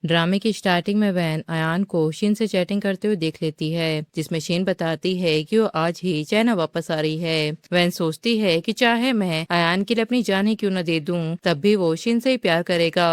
ड्रामे की स्टार्टिंग में वैन अयान को शीन से चैटिंग करते हुए देख लेती है, जिसमें शीन बताती है कि वो आज ही चाइना वापस आ रही है। वैन सोचती है कि चाहे मैं अयान के लिए अपनी जान ही क्यों न दे दूं, तब भी वो शीन से ही प्यार करेगा।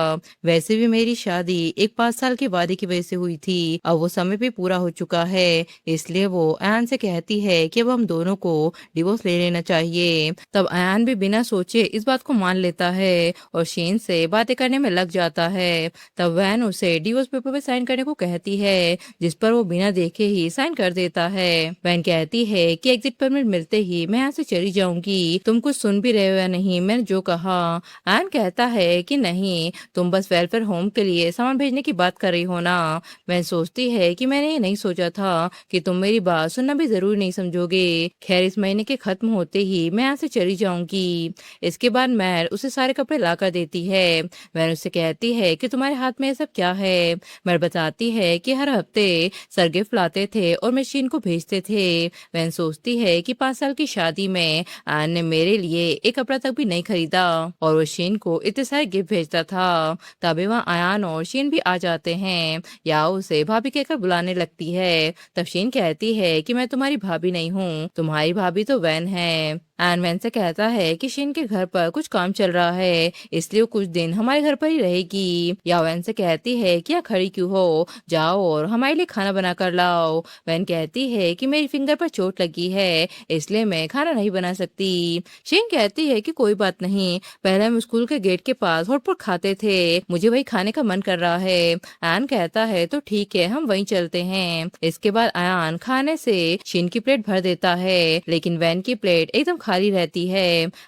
वैसे भी मेरी शादी एक 5 साल के वादे की वजह से हुई थी, अब वो समय भी पूरा हो चुका है। इसलिए वो अयान से कहती है कि अब हम दोनों को डिवोर्स ले लेना चाहिए। तब अयान भी बिना सोचे इस बात को मान लेता है और शीन से बातें करने में लग जाता है। तब वैन उसे डिवोर्स पेपर पे साइन करने को कहती है, जिस पर वो बिना देखे ही साइन कर देता है। वैन कहती है कि एग्जिट परमिट मिलते ही मैं यहाँ से चली जाऊंगी, तुम कुछ सुन भी रहे हो या नहीं मैंने जो कहा। एन कहता है कि नहीं, तुम बस वेलफेयर होम के लिए सामान भेजने की बात कर रही हो ना। वैन सोचती है कि मैंने ये नहीं सोचा था कि तुम मेरी बात सुनना भी जरूरी नहीं समझोगे। खैर, इस महीने के खत्म होते ही मैं यहाँ से चली जाऊंगी। इसके बाद मैर उसे सारे कपड़े ला कर देती है। वैन उससे कहती है कि तुम्हारे हाथ में ये सब क्या है। मर बताती है कि हर हफ्ते सर गिफ्ट लाते थे और मशीन को भेजते थे। वैन सोचती है कि 5 साल की शादी में आन ने मेरे लिए एक कपड़ा तक भी नहीं खरीदा और वो शीन को इतने सारे गिफ्ट भेजता था। तभी वहाँ आयान और शीन भी आ जाते हैं। या उसे भाभी कहकर बुलाने लगती है। तब शीन कहती है कि मैं तुम्हारी भाभी नहीं हूँ, तुम्हारी भाभी तो वैन है। एन वैन से कहता है कि शीन के घर पर कुछ काम चल रहा है, इसलिए वो कुछ दिन हमारे घर पर ही रहेगी। या वैन से कहती है कि यहाँ खड़ी क्यों हो, जाओ और हमारे लिए खाना बना कर लाओ। वैन कहती है कि मेरी फिंगर पर चोट लगी है, इसलिए मैं खाना नहीं बना सकती। शीन कहती है कि कोई बात नहीं, पहले हम स्कूल के गेट के पास हॉटपॉट खाते थे, मुझे वही खाने का मन कर रहा है। एन कहता है तो ठीक है, हम वहीं चलते हैं। इसके बाद अयान खाने से शीन की प्लेट भर देता है, लेकिन वैन की प्लेट एकदम खाली रहती है।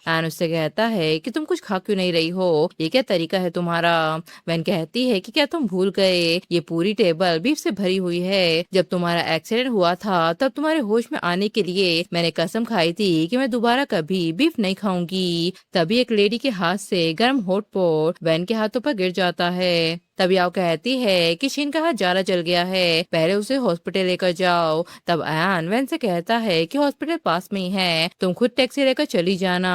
एन उससे कहता है कि तुम कुछ खा क्यों नहीं रही हो, ये क्या तरीका है तुम्हारा। वैन कहती है कि क्या तुम भूल गए, ये पूरी टेबल बीफ से भरी हुई है। जब तुम्हारा एक्सीडेंट हुआ था तब तुम्हारे होश में आने के लिए मैंने कसम खाई थी कि मैं दोबारा कभी बीफ नहीं खाऊंगी। तभी एक लेडी के हाथ से गर्म हॉट पॉट वैन के हाथों पर गिर जाता है। तब याओ कहती है कि शीन का हाथ ज्यादा जल गया है, पहले उसे हॉस्पिटल लेकर जाओ। तब अयान वैन से कहता है कि हॉस्पिटल पास में ही है, तुम खुद टैक्सी लेकर चली जाना।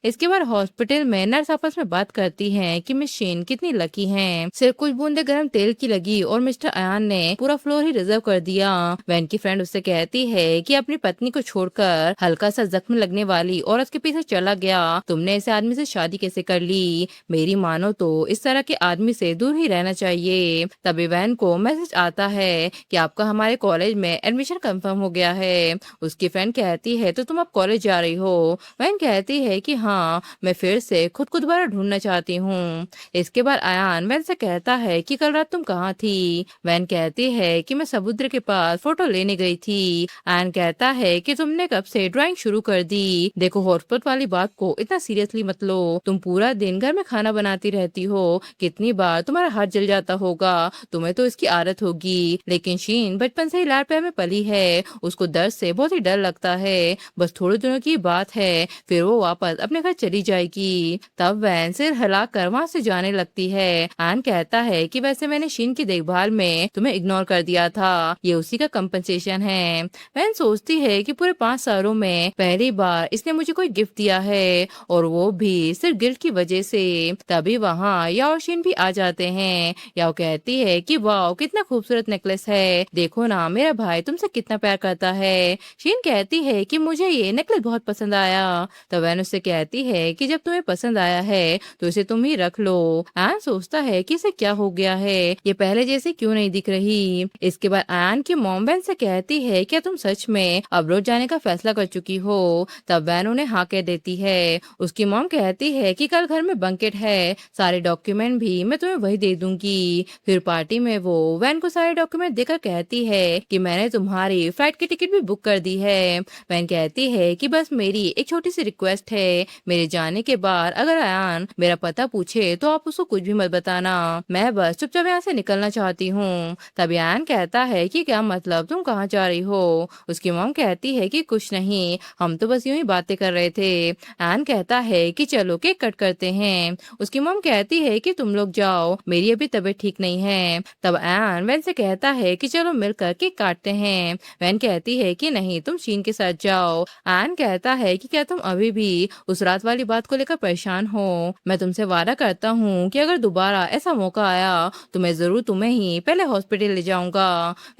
इसके बाद हॉस्पिटल में नर्स आपस में बात करती हैं कि मिस शीन कितनी लकी हैं, सिर्फ कुछ बूंदे गर्म तेल की लगी और मिस्टर अयान ने पूरा फ्लोर ही रिजर्व कर दिया। वैन की फ्रेंड उससे कहती है कि अपनी पत्नी को छोड़कर हल्का सा जख्म लगने वाली औरत के पीछे चला गया, तुमने ऐसे आदमी से शादी कैसे कर ली। मेरी मानो तो इस तरह के आदमी से दूर ही रहना चाहिए। तभी वैन को मैसेज आता है कि आपका हमारे कॉलेज में एडमिशन कंफर्म हो गया है। उसकी फ्रेंड कहती है तो तुम अब कॉलेज जा रही हो। वैन कहती है कि हाँ, मैं फिर से खुद को दोबारा ढूंढना चाहती हूँ। इसके बाद अयान वैन से कहता है कि कल रात तुम कहाँ थी। वैन कहती है कि मैं समुद्र के पास फोटो लेने गई थी। अयान कहता है कि तुमने कब से ड्राइंग शुरू कर दी। देखो, हॉटस्पॉट वाली बात को इतना सीरियसली मत लो, तुम पूरा दिन घर में खाना बनाती रहती हो, कितनी बार तुम्हारा हाथ जल जाता होगा, तुम्हें तो इसकी आदत होगी। लेकिन शीन बचपन से ही लाड प्यार में पली है, उसको दर्द से बहुत ही डर लगता है। बस थोड़े दिनों की बात है, फिर वो वापस अपने घर चली जाएगी। तब वैन सिर हिलाकर वहां से जाने लगती है। आन कहता है कि वैसे मैंने शीन की देखभाल में तुम्हें इग्नोर कर दिया था, ये उसी का कंपनसेशन है। वैन सोचती है कि पूरे 5 सालों में पहली बार इसने मुझे कोई गिफ्ट दिया है, और वो भी सिर्फ गिल्ट की वजह से। तभी वहाँ याओ शीन भी आ जाते हैं। याओ कहती है कि वाओ, कितना खूबसूरत नेकलेस है, देखो ना मेरा भाई तुमसे कितना प्यार करता है। शीन कहती है कि मुझे ये नेकलेस बहुत पसंद आया। तो वैन उससे कहती है कि जब तुम्हें पसंद आया है तो इसे तुम ही रख लो। आन सोचता है कि इसे क्या हो गया है, ये पहले जैसे क्यों नहीं दिख रही। इसके बाद आन की मॉम वैन से कहती है क्या तुम सच में अब्रोड जाने का फैसला कर चुकी हो। तब वैन उन्हें हाँ कह देती है। उसकी मॉम कहती है कि कल घर में बंकेट है, सारे डॉक्यूमेंट भी मैं तुम्हें वही दे दूंगी। फिर पार्टी में वो वैन को सारे डॉक्यूमेंट देकर कहती है कि मैंने तुम्हारी फ्लाइट की टिकट भी बुक कर दी है। वैन कहती है कि बस मेरी एक छोटी सी रिक्वेस्ट है, मेरे जाने के बाद अगर अयान मेरा पता पूछे तो आप उसको कुछ भी मत बताना, मैं बस चुपचाप यहाँ से निकलना चाहती हूँ। तब अयान कहता है कि क्या मतलब, तुम कहाँ जा रही हो। उसकी मॉम कहती है कि कुछ नहीं, हम तो बस यूं ही बातें कर रहे थे। अयान कहता है कि चलो केक कट करते हैं। उसकी मॉम कहती है कि तुम लोग जाओ, मेरी अभी भी तबीयत ठीक नहीं है। तब आयान वैन से कहता है कि चलो मिलकर केक काटते हैं। वैन कहती है कि नहीं, तुम शीन के साथ जाओ। आयान कहता है कि क्या तुम अभी भी उस रात वाली बात को लेकर परेशान हो? मैं तुमसे वादा करता हूँ कि अगर दोबारा ऐसा मौका आया तो मैं जरूर तुम्हें ही पहले हॉस्पिटल ले जाऊंगा।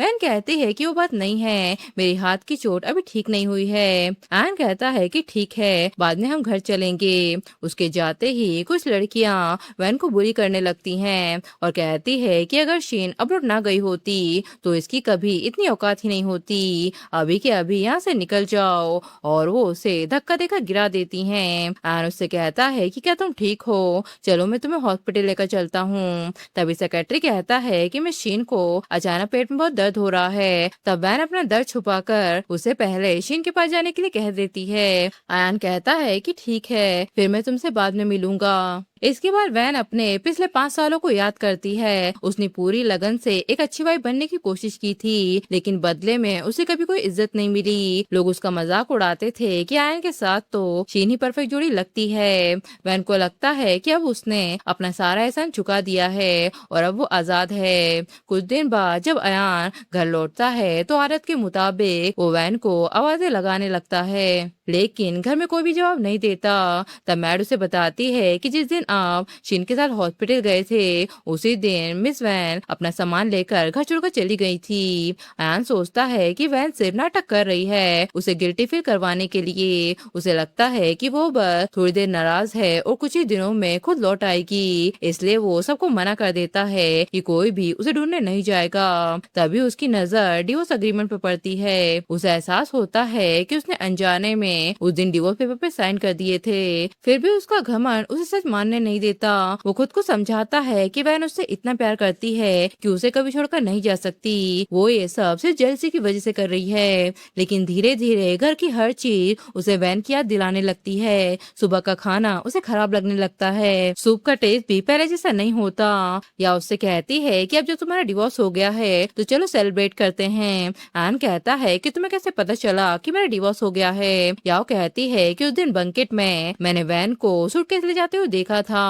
वैन कहती है कि वो बात नहीं है, मेरी हाथ की चोट अभी ठीक नहीं हुई है। आयान कहता है कि ठीक है, बाद में हम घर चलेंगे। उसके जाते ही कुछ लड़कियां वैन को बुरी करने लगती हैं और कहती है कि अगर शीन अब्रॉड ना गई होती तो इसकी कभी इतनी औकात ही नहीं होती। अभी के अभी यहाँ से निकल जाओ। और वो उसे धक्का देकर गिरा देती हैं। आयान उससे कहता है कि क्या तुम ठीक हो? चलो मैं तुम्हें हॉस्पिटल लेकर चलता हूँ। तभी सेक्रेटरी कहता है कि मैं शीन को अचानक पेट में बहुत दर्द हो रहा है। तब वैन अपना दर्द छुपाकर उसे पहले शीन के पास जाने के लिए कह देती है। आयान कहता है कि ठीक है, फिर मैं तुमसे बाद में मिलूंगा। इसके बाद वैन अपने पिछले 5 सालों को याद करती है। उसने पूरी लगन से एक अच्छी वाइफ बनने की कोशिश की थी, लेकिन बदले में उसे कभी कोई इज्जत नहीं मिली। लोग उसका मजाक उड़ाते थे कि आयन के साथ तो शीन ही परफेक्ट जोड़ी लगती है। वैन को लगता है कि अब उसने अपना सारा एहसान चुका दिया है और अब वो आजाद है। कुछ दिन बाद जब अयान घर लौटता है तो आदत के मुताबिक वो वैन को आवाजें लगाने लगता है, लेकिन घर में कोई भी जवाब नहीं देता। तब मैड उसे बताती है कि जिस दिन आप शीन के साथ हॉस्पिटल गए थे उसी दिन मिस वैन अपना सामान लेकर घर छोड़कर चली गई थी। अयान सोचता है कि वैन सिर्फ नाटक कर रही है, उसे गिल्टी फील करवाने के लिए। उसे लगता है कि वो बस थोड़ी देर नाराज है और कुछ ही दिनों में खुद लौट आएगी, इसलिए वो सबको मना कर देता है कि कोई भी उसे ढूंढने नहीं जाएगा। तभी उसकी नजर डिवोर्स अग्रीमेंट पर पड़ती है। उसे एहसास होता है कि उसने अनजाने में उस दिन डिवोर्स पेपर पे साइन कर दिए थे। फिर भी उसका घमंड उसे सच मानने नहीं देता। वो खुद को समझाता है कि वैन उससे इतना प्यार करती है कि उसे कभी छोड़कर नहीं जा सकती। वो ये सब सिर्फ जेलसी की वजह से कर रही है। लेकिन धीरे धीरे घर की हर चीज उसे वैन की याद दिलाने लगती है। सुबह का खाना उसे खराब लगने लगता है, सूप का टेस्ट भी पहले जैसा नहीं होता। या उससे कहती है कि अब जब तुम्हारा डिवोर्स हो गया है तो चलो सेलिब्रेट करते हैं। आन कहता है कि तुम्हें कैसे पता चला कि मेरा डिवोर्स हो गया है? याओ कहती है कि उस दिन बंकेट में मैंने वैन को सूटकेस ले जाते हुए देखा था।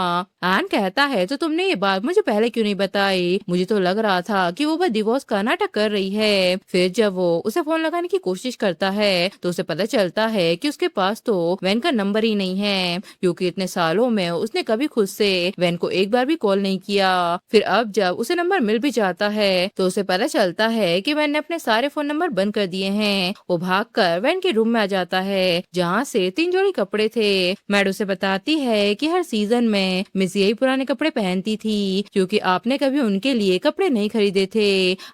आन कहता है तो तुमने ये बात मुझे पहले क्यों नहीं बताई? मुझे तो लग रहा था कि वो बस डिवोर्स का नाटक कर रही है। फिर जब वो उसे फोन लगाने की कोशिश करता है तो उसे पता चलता है कि उसके पास तो वैन का नंबर ही नहीं है, क्योंकि इतने सालों में उसने कभी खुद से वैन को एक बार भी कॉल नहीं किया। फिर अब जब उसे नंबर मिल भी जाता है तो उसे पता चलता है कि वैन ने अपने सारे फोन नंबर बंद कर दिए हैं। वो भागकर वैन के रूम में आ जाता है जहाँ से 3 जोड़ी कपड़े थे। मैड उसे बताती है कि हर सीजन में मिस यही पुराने कपड़े पहनती थी क्योंकि आपने कभी उनके लिए कपड़े नहीं खरीदे थे।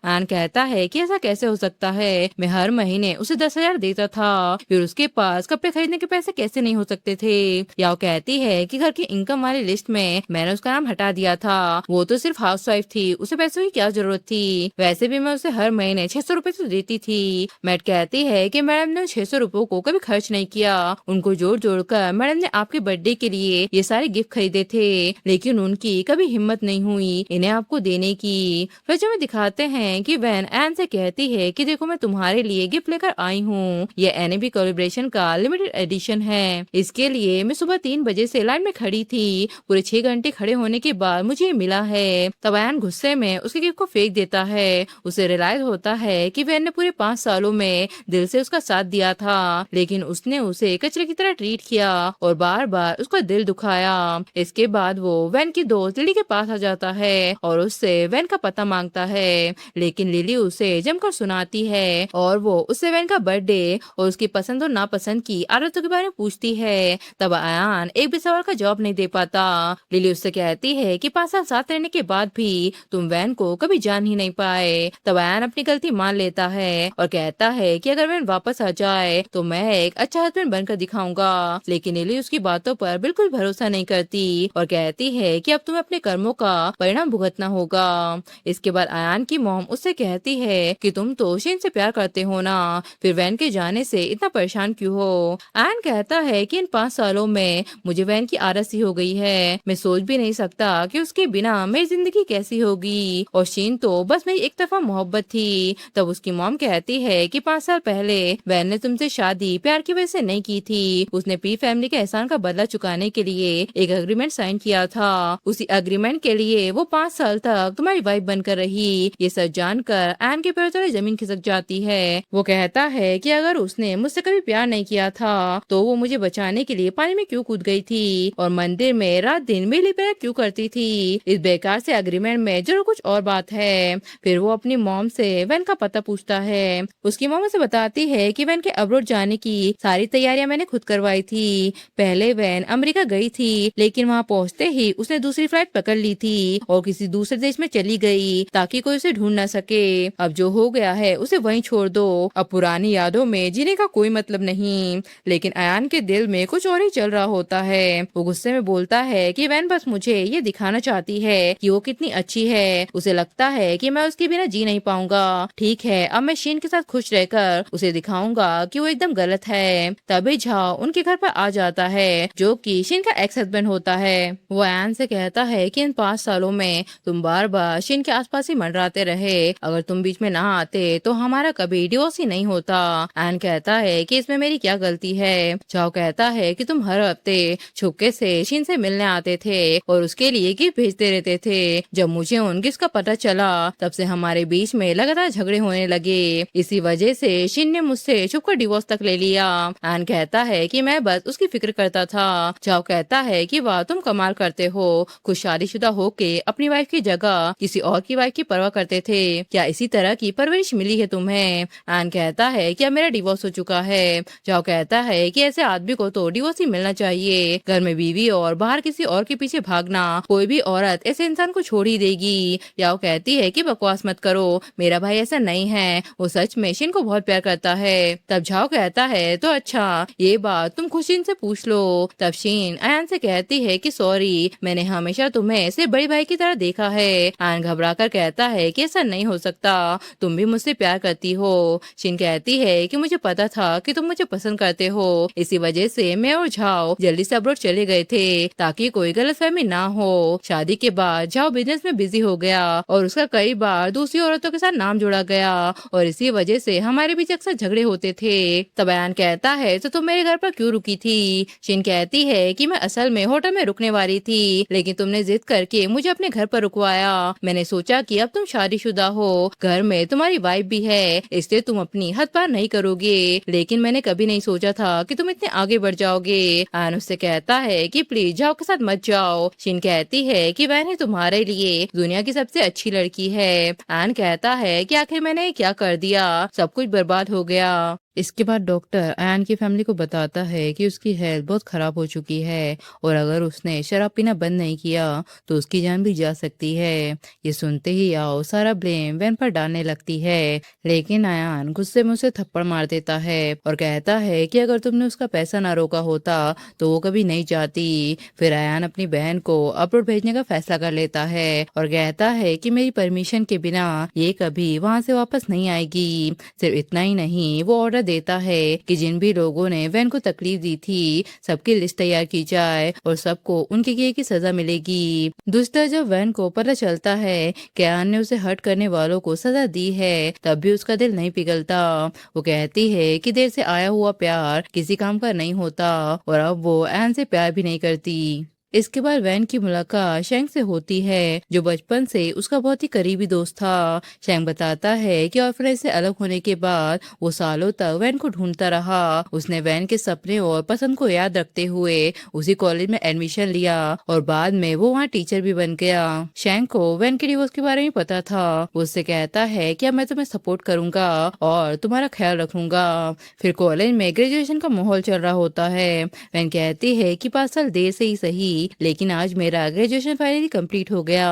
आन कहता है कि ऐसा कैसे हो सकता है, मैं हर महीने उसे 10,000 देता था, फिर उसके पास कपड़े खरीदने के पैसे कैसे नहीं हो सकते थे। याओ कहती है कि घर की इनकम वाली लिस्ट में मैंने उसका नाम हटा दिया था, वो तो सिर्फ हाउसवाइफ थी, उसे पैसों की क्या जरूरत थी, वैसे भी मैं उसे हर महीने 600 रुपए तो देती थी। मैड कहती है कि मैडम ने 600 रुपयों को कभी खर्च नहीं किया, उनको जोड़ जोड़ कर मैडम ने आपके बर्थडे के लिए ये सारे गिफ्ट खरीदे थे, लेकिन उनकी कभी हिम्मत नहीं हुई इन्हें आपको देने की। फिर जो में दिखाते हैं कि वैन एन से कहती है कि देखो मैं तुम्हारे लिए गिफ्ट लेकर आई हूँ, ये एनएबी कोलैबोरेशन का लिमिटेड एडिशन है, इसके लिए मैं सुबह 3 बजे से लाइन में खड़ी थी, पूरे 6 घंटे खड़े होने के बाद मुझे मिला है। तब एन गुस्से में उसके गिफ्ट को फेंक देता है। उसे रियलाइज होता है कि वैन ने पूरे 5 सालों में दिल से उसका साथ दिया था, लेकिन उसने उसे कचरे की तरह ट्रीट किया और बार बार उसका दिल दुखाया। इसके बाद वो वैन की दोस्त लिली के पास आ जाता है और उससे वैन का पता मांगता है, लेकिन लिली उसे जमकर सुनाती है और वो उससे वैन का बर्थडे और उसकी पसंद और नापसंद की आदतों के बारे में पूछती है। तब अयान एक भी सवाल का जवाब नहीं दे पाता। लिली उससे कहती है कि 5 साल साथ रहने के बाद भी तुम वैन को कभी जान ही नहीं पाए। तब अयान अपनी गलती मान लेता है और कहता है कि अगर वैन वापस आ जाए तो मैं एक अच्छा हस्बैंड बनकर दिखाऊंगा, लेकिन लिली उसकी बातों पर बिल्कुल भरोसा नहीं करती और कहती है कि अब तुम्हें अपने कर्मों का परिणाम भुगतना होगा। इसके बाद अयान की मॉम उससे कहती है कि तुम तो शीन से प्यार करते हो ना, फिर वैन के जाने से इतना परेशान क्यों हो? अयान कहता है कि इन 5 सालों में मुझे वैन की आदत सी हो गई है, मैं सोच भी नहीं सकता कि उसके बिना मेरी जिंदगी कैसी होगी, और शीन तो बस मेरी एक तरफा मोहब्बत थी। तब उसकी मॉम कहती है कि 5 साल पहले वैन ने तुमसे शादी प्यार की वजह से नहीं की थी। उसने पी फैमिली के एहसान का बदला चुकाने के लिए एक एग्रीमेंट साइन किया था। उसी एग्रीमेंट के लिए वो 5 साल तक तुम्हारी वाइफ बनकर रही। ये सब जानकर एन के पैर तले जमीन खिसक जाती है। वो कहता है कि अगर उसने मुझसे कभी प्यार नहीं किया था तो वो मुझे बचाने के लिए पानी में क्यों कूद गई थी और मंदिर में रात दिन मेली पैर क्यों करती थी। इस बेकार से एग्रीमेंट में जरूर कुछ और बात है। फिर वो अपनी मॉम से वैन का पता पूछता है। उसकी मॉम उसे बताती है कि वैन के अब्रॉड जाने की सारी तैयारियां मैंने खुद करवाई थी। पहले वैन अमेरिका गई थी लेकिन वहाँ पहुँचते ही उसने दूसरी फ्लाइट पकड़ ली थी और किसी दूसरे देश में चली गई ताकि कोई उसे ढूंढ न सके। अब जो हो गया है उसे वहीं छोड़ दो। अब पुरानी यादों में जीने का कोई मतलब नहीं। लेकिन अयान के दिल में कुछ और ही चल रहा होता है। वो गुस्से में बोलता है कि वैन बस मुझे ये दिखाना चाहती है कि वो कितनी अच्छी है। उसे लगता है कि मैं उसके बिना जी नहीं पाऊंगा। ठीक है, अब मैं शीन के साथ खुश रहकर उसे दिखाऊंगा कि वो एकदम गलत है। तभी झाओ उनके घर पर आ जाता है जो कि शीन का एक्स हस्बैंड होता है। वो अयान से कहता है कि इन 5 सालों में तुम बार बार शीन के आसपास ही मंडराते रहे। अगर तुम बीच में ना आते तो हमारा कभी डिवोर्स ही नहीं होता। अयान कहता है कि इसमें मेरी क्या गलती है। झाओ कहता है कि तुम हर हफ्ते छुपके से शीन से मिलने आते थे और उसके लिए गिफ्ट भेजते रहते थे। जब मुझे उन गिफ्ट का पता चला तब से हमारे बीच में लगातार झगड़े होने लगे। इसी वजह से शीन ने मुझसे छुपकर डिवोर्स तक ले लिया। अयान कहता है कि मैं बस उसकी फिक्र करता था। झाओ कहता है कि वाह तुम कमाल करते हो। खुद शादीशुदा होके अपनी वाइफ की जगह किसी और की वाइफ की परवाह करते थे। क्या इसी तरह की परवरिश मिली है तुम्हें। अयान कहता है कि अब मेरा डिवोर्स हो चुका है। झाओ कहता है कि ऐसे आदमी को तो डिवोर्स ही मिलना चाहिए। घर में बीवी और बाहर किसी और के पीछे भागना, कोई भी औरत ऐसे इंसान को छोड़ ही देगी। याओ कहती है कि बकवास मत करो, मेरा भाई ऐसा नहीं है, वो सच में शीन को बहुत प्यार करता है। तब झाओ कहता है तो अच्छा ये बात तुम खुद शीन से पूछ लो। तब शीन अयान से कहती है कि सॉरी, मैंने हमेशा तुम्हें सिर्फ बड़ी भाई की तरह देखा है। अयान घबराकर कहता है कि ऐसा नहीं हो सकता, तुम भी मुझसे प्यार करती हो। शीन कहती है कि मुझे पता था कि तुम मुझे पसंद करते हो, इसी वजह से मैं और झाओ जल्दी से अब्रॉड चले गए थे ताकि कोई गलतफहमी ना हो। शादी के बाद झाओ बिजनेस में बिजी हो गया और उसका कई बार दूसरी औरतों के साथ नाम जोड़ा गया और इसी वजह से हमारे बीच अक्सर झगड़े होते थे। तब अयान कहता है तो तुम मेरे घर पर क्यों रुकी थी। शीन कहती है कि मैं असल में होटल में रुकने वाली थी लेकिन तुमने जिद करके मुझे अपने घर पर रुकवाया। मैंने सोचा कि अब तुम शादीशुदा हो, घर में तुम्हारी वाइफ भी है, इसलिए तुम अपनी हद पार नहीं करोगे। लेकिन मैंने कभी नहीं सोचा था कि तुम इतने आगे बढ़ जाओगे। अयान उससे कहता है कि प्लीज झाओ के साथ मत जाओ। शीन कहती है कि वह तुम्हारे लिए दुनिया की सबसे अच्छी लड़की है। अयान कहता है कि आखिर मैंने क्या कर दिया, सब कुछ बर्बाद हो गया। इसके बाद डॉक्टर अयान की फैमिली को बताता है कि उसकी हेल्थ बहुत खराब हो चुकी है और अगर उसने शराब पीना बंद नहीं किया तो उसकी जान भी जा सकती है। ये सुनते ही आओ सारा ब्लेम वैन पर डालने लगती है लेकिन अयान गुस्से में उसे थप्पड़ मार देता है और कहता है कि अगर तुमने उसका पैसा ना रोका होता तो वो कभी नहीं जाती। फिर अयान अपनी बहन को अब्रॉड भेजने का फैसला कर लेता है और कहता है कि मेरी परमिशन के बिना ये कभी वहाँ से वापस नहीं आएगी। सिर्फ इतना ही नहीं, वो ऑर्डर देता है कि जिन भी लोगों ने वैन को तकलीफ दी थी सबकी लिस्ट तैयार की जाए और सबको उनके किए की सजा मिलेगी। दूसरा जब वैन को पता चलता है कि अयान ने उसे हर्ट करने वालों को सजा दी है तब भी उसका दिल नहीं पिघलता। वो कहती है कि देर से आया हुआ प्यार किसी काम का नहीं होता और अब वो अयान से प्यार भी नहीं करती। इसके बाद वैन की मुलाकात शैंग से होती है जो बचपन से उसका बहुत ही करीबी दोस्त था। शैंग बताता है कि ऑर्फनेज से अलग होने के बाद वो सालों तक वैन को ढूंढता रहा। उसने वैन के सपने और पसंद को याद रखते हुए उसी कॉलेज में एडमिशन लिया और बाद में वो वहाँ टीचर भी बन गया। शैंग को वैन के डिवोर्स के बारे में पता था। वो उससे कहता है कि अब मैं तुम्हें सपोर्ट करूंगा और तुम्हारा ख्याल रखूंगा। फिर कॉलेज में ग्रेजुएशन का माहौल चल रहा होता है। वैन कहती है कि 5 साल देर से ही सही लेकिन आज मेरा ग्रेजुएशन फाइनली कंप्लीट हो गया।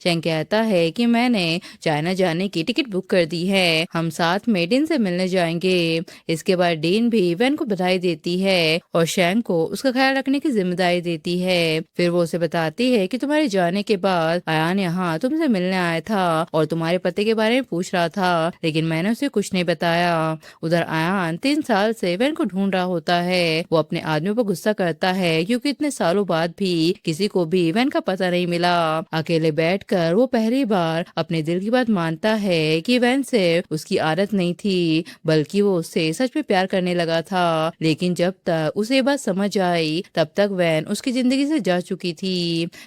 शैंग कहता है कि मैंने चाइना जाने की टिकट बुक कर दी है, हम साथ में डीन से मिलने जाएंगे। इसके बाद डीन भी वैन को बधाई देती है और शैंग को उसका ख्याल रखने की जिम्मेदारी देती है। फिर वो उसे बताती है कि तुम्हारे जाने के बाद अयान यहाँ तुमसे मिलने आया था और तुम्हारे पते के बारे में पूछ रहा था लेकिन मैंने उसे कुछ नहीं बताया। उधर अयान 3 साल से वैन को ढूंढ रहा होता है। वो अपने आदमियों पर गुस्सा करता है क्योंकि इतने सालों बाद भी भी किसी को भी वैन का पता नहीं मिला। अकेले बैठकर वो पहली बार अपने दिल की बात मानता है कि वैन से उसकी आदत नहीं थी, बल्कि वो उससे सच में प्यार करने लगा था। लेकिन जब तक उसे ये बात समझ आई तब तक वैन उसकी जिंदगी से जा चुकी थी।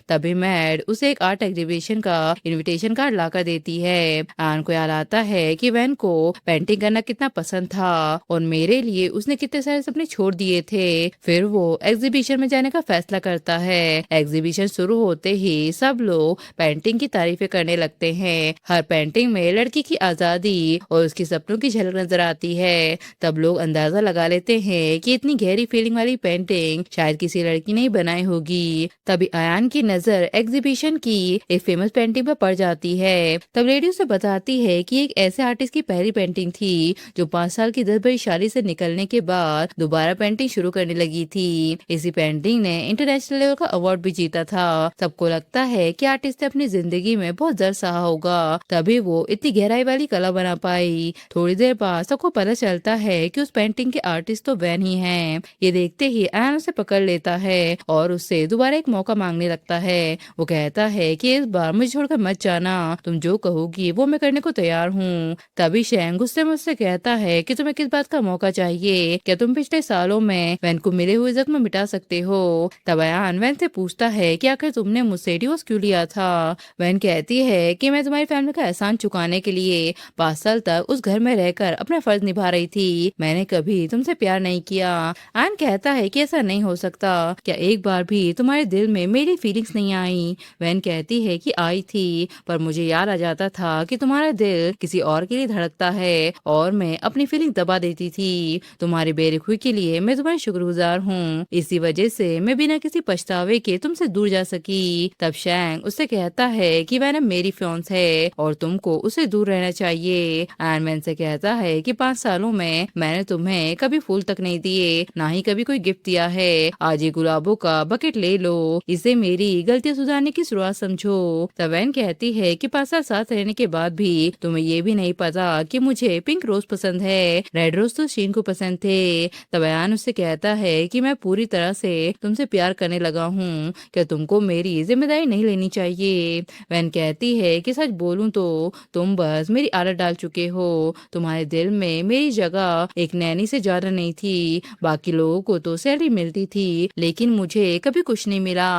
तभी मैड उसे एक आर्ट एग्जीबिशन का इनविटेशन कार्ड लाकर देती है। आन को याद आता है कि वैन को पेंटिंग करना कितना पसंद था और मेरे लिए उसने कितने सारे सपने छोड़ दिए थे। फिर वो एग्जीबिशन में जाने का फैसला करता है। एग्जीबिशन शुरू होते ही सब लोग पेंटिंग की तारीफें करने लगते हैं। हर पेंटिंग में लड़की की आजादी और उसके सपनों की झलक नजर आती है। तब लोग अंदाजा लगा लेते हैं कि इतनी गहरी फीलिंग वाली पेंटिंग शायद किसी लड़की ने ही बनाई होगी। तभी अयान की नजर एग्जीबिशन की एक फेमस पेंटिंग पर पड़ जाती है। तब लेडी उसे बताती है कि एक ऐसे आर्टिस्ट की पहली पेंटिंग थी जो 5 साल की दर्द भरी शादी से निकलने के बाद दोबारा पेंटिंग शुरू करने लगी थी। इसी पेंटिंग ने इंटरनेशनल लेवल का अवार्ड भी जीता था। सबको लगता है कि आर्टिस्ट ने अपनी जिंदगी में बहुत दर्द सहा होगा, तभी वो इतनी गहराई वाली कला बना पाई। थोड़ी देर बाद सबको पता चलता है कि उस पेंटिंग के आर्टिस्ट तो वैन ही हैं। ये देखते ही एन उसे पकड़ लेता है और उससे दोबारा एक मौका मांगने लगता है। वो कहता है कि इस बार मुझे छोड़कर मत जाना, तुम जो कहोगी वो मैं करने को तैयार हूँ। तभी शैंग गुस्से में उससे कहता है कि तुम्हें किस बात का मौका चाहिए, क्या तुम पिछले सालों में वैन को मिले हुए जख्म मिटा सकते हो। तब अयान वैन से पूछता है कि आखिर तुमने मुझसे डिवोर्स क्यों लिया था। वैन कहती है कि मैं तुम्हारी फैमिली का एहसान चुकाने के लिए 5 साल तक उस घर में रहकर अपना फर्ज निभा रही थी, मैंने कभी तुमसे प्यार नहीं किया। आन कहता है कि ऐसा नहीं हो सकता, क्या एक बार भी तुम्हारे दिल में मेरी फीलिंग्स नहीं आई। वैन कहती है कि आई थी, पर मुझे याद आ जाता था कि तुम्हारा दिल किसी और के लिए धड़कता है और मैं अपनी फीलिंग दबा देती थी। तुम्हारी बेरुखी के लिए मैं तुम्हारी शुक्रगुजार हूँ, इसी वजह से मैं बिना किसी पछतावे के तुमसे दूर जा सकी। तब शैंग उससे कहता है कि वैन अब मेरी फियांस है और तुमको उससे दूर रहना चाहिए। एंड वैन से कहता है कि 5 सालों में मैंने तुम्हें कभी फूल तक नहीं दिए, ना ही कभी कोई गिफ्ट दिया है। आज ये गुलाबों का बकेट ले लो, इसे मेरी गलतियां सुधारने की शुरुआत समझो। तब वैन कहती है कि 5 साल साथ रहने के बाद भी तुम्हें ये भी नहीं पता कि मुझे पिंक रोज पसंद है, रेड रोज तो शीन को पसंद थे। तब अयान उससे कहता है कि मैं पूरी तरह से तुमसे प्यार करने लगा हूँ, क्या तुमको मेरी जिम्मेदारी नहीं लेनी चाहिए। वैन कहती है कि सच बोलूं तो तुम बस मेरी आदत डाल चुके हो, तुम्हारे दिल में मेरी जगह एक नैनी से ज्यादा नहीं थी। बाकी लोगों को तो सैलरी मिलती थी लेकिन मुझे कभी कुछ नहीं मिला।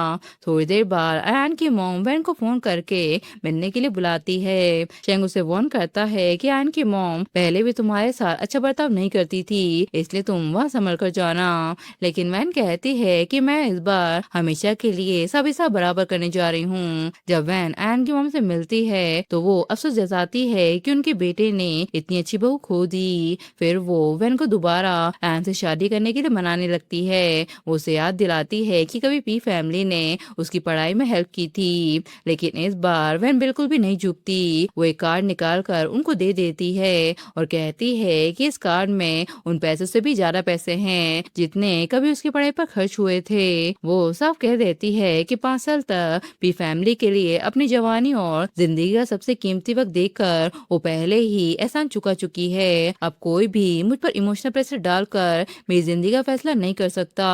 थोड़ी देर बाद अयान की मॉम वैन को फोन करके मिलने के लिए बुलाती है। शेंग उसे वार्न करता है कि अयान की मॉम पहले भी तुम्हारे साथ अच्छा बर्ताव नहीं करती थी, इसलिए तुम वहाँ संभल कर जाना। लेकिन वैन कहती है कि मैं इस बार हमेशा के लिए सभी साथ बराबर करने जा रही हूँ। जब वैन अयान की मॉम से मिलती है तो वो अफसोस जताती है कि उनके बेटे ने इतनी अच्छी बहू खो दी। फिर वो वैन को दोबारा अयान से शादी करने के लिए मनाने लगती है। वो उसे याद दिलाती है कि कभी पी फैमिली ने उसकी पढ़ाई में हेल्प की थी, लेकिन इस बार वैन बिल्कुल भी नहीं झुकती। वो एक कार्ड निकाल कर उनको दे देती है और कहती है कि इस कार्ड में उन पैसों से भी ज्यादा पैसे हैं जितने कभी उसकी पढ़ाई पर खर्च हुए थे। वो साफ कह देती है कि 5 साल तक पी फैमिली के लिए अपनी जवानी और जिंदगी का सबसे कीमती वक्त देकर वो पहले ही एहसान चुका चुकी है। अब कोई भी मुझ पर इमोशनल प्रेशर डालकर मेरी जिंदगी का फैसला नहीं कर सकता।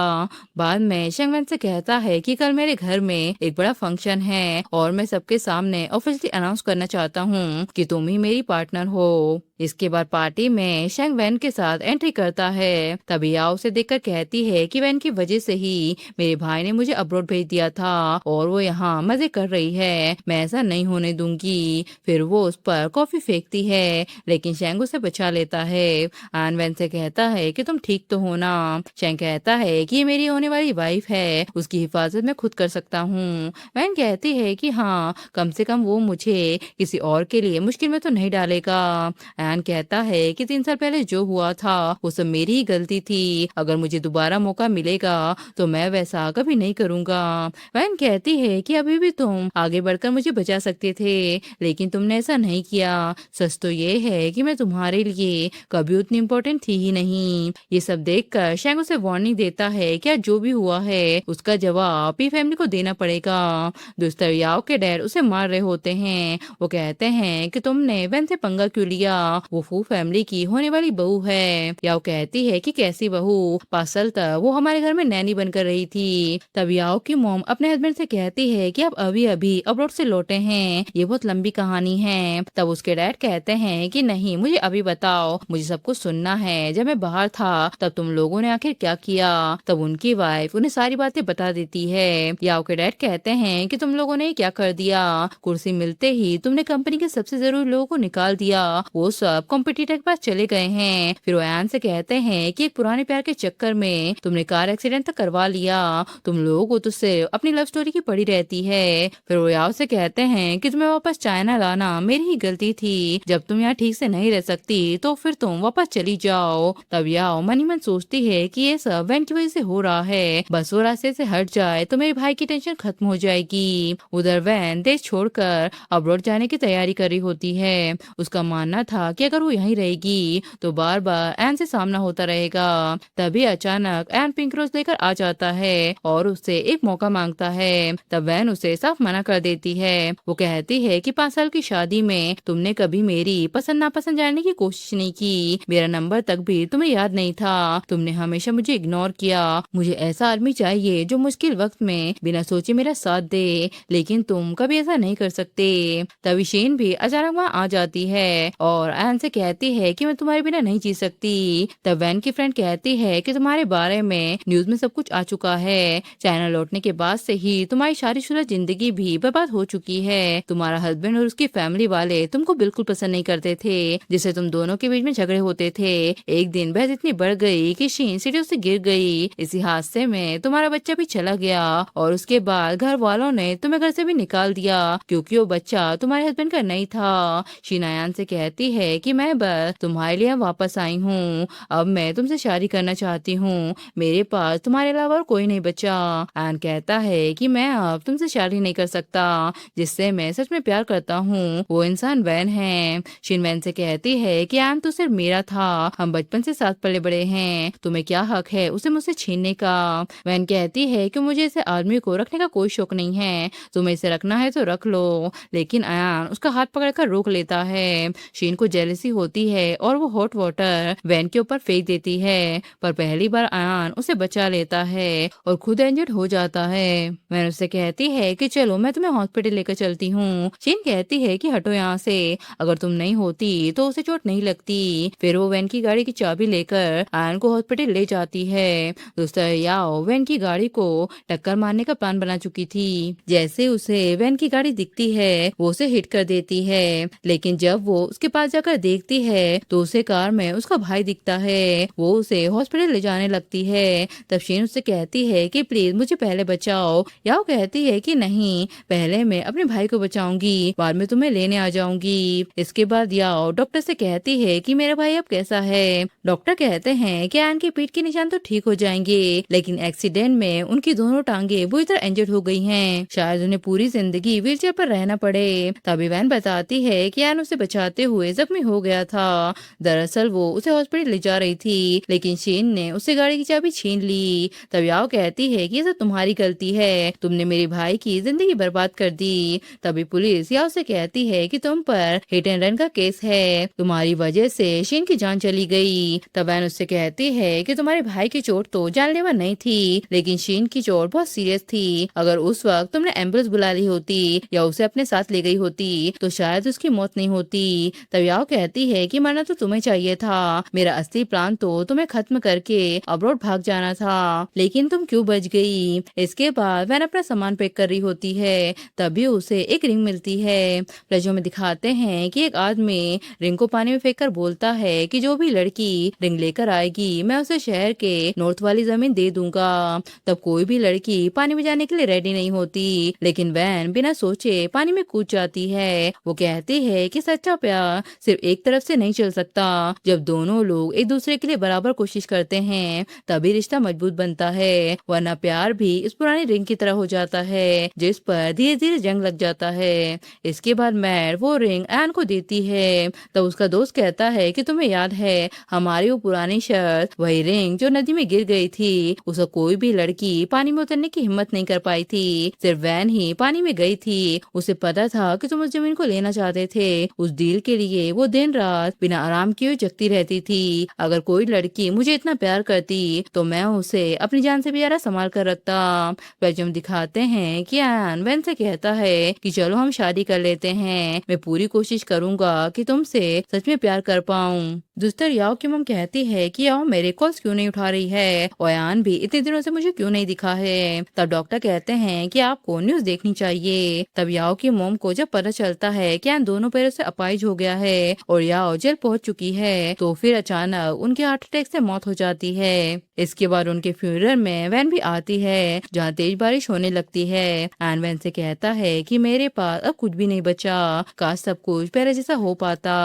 बाद में शेंगवेन से कहता है कि कल मेरे घर में एक बड़ा फंक्शन है और मैं सबके सामने ऑफिशियली अनाउंस करना चाहता हूँ कि तुम ही मेरी पार्टनर हो। इसके बाद पार्टी में शेंग वैन के साथ एंट्री करता है। तभी याओ उसे देखकर कहती है कि वैन की वजह से ही मेरे भाई ने मुझे अब्रॉड भेज दिया था और वो यहाँ मजे कर रही है, मैं ऐसा नहीं होने दूंगी। फिर वो उस पर कॉफी फेंकती है लेकिन शेंग उसे बचा लेता है। आन वैन से कहता है कि तुम ठीक तो हो ना। शेंग कहता है कि ये मेरी होने वाली वाइफ है, उसकी हिफाजत मैं खुद कर सकता हूँ। वैन कहती है कि हाँ, कम से कम वो मुझे किसी और के लिए मुश्किल में तो नहीं डालेगा। एन कहता है कि 3 साल पहले जो हुआ था वो सब मेरी ही गलती थी, अगर मुझे दोबारा मौका मिलेगा तो मैं वैसा कभी नहीं करूंगा। वैन कहती है कि अभी भी तुम आगे बढ़कर मुझे बचा सकते थे लेकिन तुमने ऐसा नहीं किया। सच तो ये है कि मैं तुम्हारे लिए कभी उतनी इम्पोर्टेंट थी ही नहीं। ये सब देखकर शैंग उसे वार्निंग देता है कि जो भी हुआ है उसका जवाब पी फैमिली को देना पड़ेगा। दोस्तों याओ के डैड उसे मार रहे होते हैं। वो कहते हैं कि तुमने वैन से पंगा क्यों लिया, वो फू फैमिली की होने वाली बहू है। याओ कहती है कि कैसी बहू? 5 साल तक वो हमारे घर में नैनी बनकर रही थी। तब याओ की मॉम अपने हस्बैंड से कहती है कि आप अभी अभी अब्रॉड से लौटे हैं, ये बहुत लंबी कहानी है। तब उसके डैड कहते हैं कि नहीं, मुझे अभी बताओ, मुझे सब कुछ सुनना है। जब मैं बाहर था तब तुम लोगों ने आखिर क्या किया? तब उनकी वाइफ उन्हें सारी बातें बता देती है। याओ के डैड कहते हैं कि तुम लोगों ने क्या कर दिया, कुर्सी मिलते ही तुमने कंपनी के सबसे जरूरी लोगों को निकाल दिया, वो सब कॉम्पिटिटर के पास चले गए हैं। फिर वो एन से कहते हैं कि एक पुराने प्यार के चक्कर में तुमने कार एक्सीडेंट तक करवा लिया, तुम लोगों को तो सिर्फ अपनी लव स्टोरी की पड़ी रहती है। फिर वो याओ से कहते हैं कि तुम्हें वापस चाइना लाना मेरी ही गलती थी, जब तुम यहाँ ठीक से नहीं रह सकती तो फिर तुम वापस चली जाओ। तब याओ मन ही मन सोचती है कि ये सब वैन की वजह से हो रहा है, बस वो रास्ते से हट जाए तो मेरे भाई की टेंशन खत्म हो जाएगी। उधर वैन देश छोड़कर अब्रॉड जाने की तैयारी कर रही होती है। उसका मानना था कि अगर वो यहीं रहेगी तो बार बार एन से सामना होता रहेगा। तभी अचानक एन पिंक रोज लेकर आ जाता है और उससे एक मौका मांगता है। तब वैन उसे साफ मना कर देती है। वो कहती है कि 5 साल की शादी में तुमने कभी मेरी पसंद नापसंद जानने की कोशिश नहीं की, मेरा नंबर तक भी तुम्हें याद नहीं था, तुमने हमेशा मुझे इग्नोर किया। मुझे ऐसा आदमी चाहिए जो मुश्किल वक्त में बिना सोचे मेरा साथ दे, लेकिन तुम कभी ऐसा नहीं कर सकते। तभी शेन भी अचानक वहाँ आ जाती है और एन से कहती है कि मैं तुम्हारे बिना नहीं जी सकती। तब वैन की फ्रेंड कहती है कि तुम्हारे बारे में न्यूज में सब कुछ आ चुका है, चाइना लौटने के बाद से ही तुम्हारी शादीशुदा जिंदगी भी बर्बाद हो चुकी है। तुम्हारा हस्बैंड और उसकी फैमिली वाले तुमको बिल्कुल पसंद नहीं करते थे, जिससे तुम दोनों के बीच में झगड़े होते थे। एक दिन बहस इतनी बढ़ गई कि शीन सीढ़ियों से गिर गई। इसी हादसे में तुम्हारा बच्चा भी चला गया और उसके बाद घर वालों ने तुम्हें घर से भी निकाल दिया क्योंकि वो बच्चा तुम्हारे हस्बैंड का नहीं था। शीन अयान से कहती है कि मैं बस तुम्हारे लिए वापस आई हूँ, अब मैं तुमसे शादी करना चाहती हूँ, मेरे पास तुम्हारे अलावा और कोई नहीं बचा। अयान कहता है कि मैं अब तुमसे शादी नहीं कर सकता, जिससे मैं सच में प्यार करता हूँ वो इंसान वैन है। शीन वैन से कहती है कि अयान तो सिर्फ मेरा था, हम बचपन से साथ पले बड़े हैं, तुम्हें क्या हक है उसे मुझसे छीनने का। वैन कहती है कि मुझे ऐसे आदमी को रखने का कोई शौक नहीं है, तुम्हें इसे रखना है तो रख लो, लेकिन अयान उसका हाथ पकड़कर रोक लेता है। शीन को जेलसी होती है और वो हॉट वाटर वैन के ऊपर फेंक देती है, पर पहली बार अयान उसे बचा लेता है और खुद इंजर्ड हो जाता है। वैन उससे कहती है कि चलो मैं तुम्हें हॉस्पिटल लेकर चलती हूँ। शीन कहती है कि हटो यहाँ से, अगर तुम नहीं होती तो उसे चोट नहीं लगती। फिर वो वैन की गाड़ी की चाबी लेकर अयान को हॉस्पिटल ले जाती है। दोस्तों याओ वैन की गाड़ी को टक्कर मारने का प्लान बना चुकी थी। जैसे उसे वैन की गाड़ी दिखती है वो उसे हिट कर देती है, लेकिन जब वो उसके पास जाकर देखती है तो उसे कार में उसका भाई दिखता है, वो उसे हॉस्पिटल ले जाने लगती है। तब शीन उससे कहती है कि प्लीज मुझे पहले बचाओ। याओ कहती है कि नहीं, पहले मैं अपने भाई को बचाऊंगी, बाद में तुम्हें लेने आ जाऊंगी। इसके बाद याओ डॉक्टर से कहती है कि मेरा भाई अब कैसा है। डॉक्टर कहते हैं कि अयान की पीठ के निशान तो ठीक हो जाएंगे, लेकिन एक्सीडेंट में उनकी दोनों टांगे बुरी तरह इंजर्ड हो गई हैं, शायद उन्हें पूरी जिंदगी व्हीलचेयर पर रहना पड़े। तभी वैन बताती है कि अयान उसे बचाते हुए जख्मी हो गया था, दरअसल वो उसे हॉस्पिटल ले जा रही थी, लेकिन शेन ने उससे गाड़ी की चाबी छीन ली। तब याओ कहती है कि ये सब तुम्हारी गलती है, तुमने मेरे भाई की जिंदगी बर्बाद कर दी। तभी पुलिस याओ से कहती है कि तुम पर हिट एंड रन का केस है, तुम्हारी वजह से शेन की जान चली गई। तब वैन उससे कहती है कि तुम्हारे भाई की चोट तो जानलेवा नहीं थी, लेकिन शेन की चोट बहुत सीरियस थी, अगर उस वक्त तुमने एम्बुलेंस बुला ली होती या उसे अपने साथ ले गई होती तो शायद उसकी मौत नहीं होती। तब याओ कहती है कि मरना तो तुम्हें चाहिए था, मेरा असली प्लान तो तुम्हें खत्म करके अब्रॉड भाग जाना था, लेकिन तुम क्यों बच गई। इसके बाद वैन अपना सामान पैक कर रही होती है, तभी उसे एक रिंग मिलती है। फ्लैशों में दिखाते हैं कि एक आदमी रिंग को पानी में फेंक कर बोलता है कि जो भी लड़की रिंग लेकर आएगी मैं उसे शहर के नॉर्थ वाली जमीन दे दूंगा। तब कोई भी लड़की पानी में जाने के लिए रेडी नहीं होती, लेकिन वैन बिना सोचे पानी में कूद जाती है। वो कहती है कि सच्चा प्यार सिर्फ एक तरफ से नहीं चल सकता, जब दोनों लोग एक दूसरे के लिए बराबर कोशिश करते हैं तभी रिश्ता मजबूत बनता है, वरना प्यार भी इस पुरानी रिंग की तरह हो जाता है जिस पर धीरे धीरे जंग लग जाता है। इसके बाद मैड वो रिंग एन को देती है। तब उसका दोस्त कहता है कि तुम्हें याद है हमारी वो पुरानी शर्त, वही रिंग जो नदी में गिर गई थी, उसका कोई भी लड़की पानी में उतरने की हिम्मत नहीं कर पाई थी, सिर्फ वैन ही पानी में गई थी। उसे पता था कि तुम उस जमीन को लेना चाहते थे, उस डील के लिए वो वो दिन रात बिना आराम किए जगती रहती थी। अगर कोई लड़की मुझे इतना प्यार करती तो मैं उसे अपनी जान से भी ज्यादा संभाल कर रखता। पर जब दिखाते हैं कि आयान वैन से कहता है कि चलो हम शादी कर लेते हैं, मैं पूरी कोशिश करूंगा कि तुमसे सच में प्यार कर पाऊं। दूसरी याओ की मम कहती है कि याओ मेरे कॉल्स क्यों नहीं उठा रही है, और आयान भी इतने दिनों से मुझे क्यों नहीं दिखा है। तब डॉक्टर कहते हैं कि आपको न्यूज देखनी चाहिए। तब याओ की मोम को जब पता चलता है कि आयान दोनों पैरों से अपाहिज हो गया है और याओ जेल पहुंच चुकी है, तो फिर अचानक उनके हार्ट अटैक से मौत हो जाती है। इसके बाद उनके फ्यूनरल में वैन भी आती है, जहाँ तेज बारिश होने लगती है। एंड वैन से कहता है कि मेरे पास अब कुछ भी नहीं बचा, काश सब कुछ पहले जैसा हो पाता।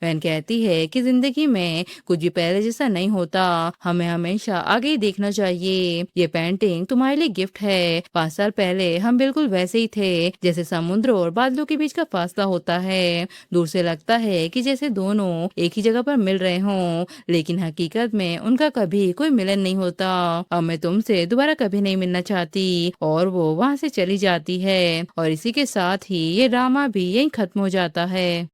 वैन कहती है कि जिंदगी में कुछ भी पहले जैसा नहीं होता, हमें हमेशा आगे ही देखना चाहिए। ये पेंटिंग तुम्हारे लिए गिफ्ट है। 5 साल पहले हम बिल्कुल वैसे ही थे जैसे समुद्र और बादलों के बीच का फासला होता है। दूर से लगता है कि जैसे दोनों एक ही जगह पर मिल रहे हों, लेकिन हकीकत में उनका कभी कोई मिलन नहीं होता। अब मैं तुमसे दोबारा कभी नहीं मिलना चाहती, और वो वहां से चली जाती है। और इसी के साथ ही ये ड्रामा भी यहीं खत्म हो जाता है।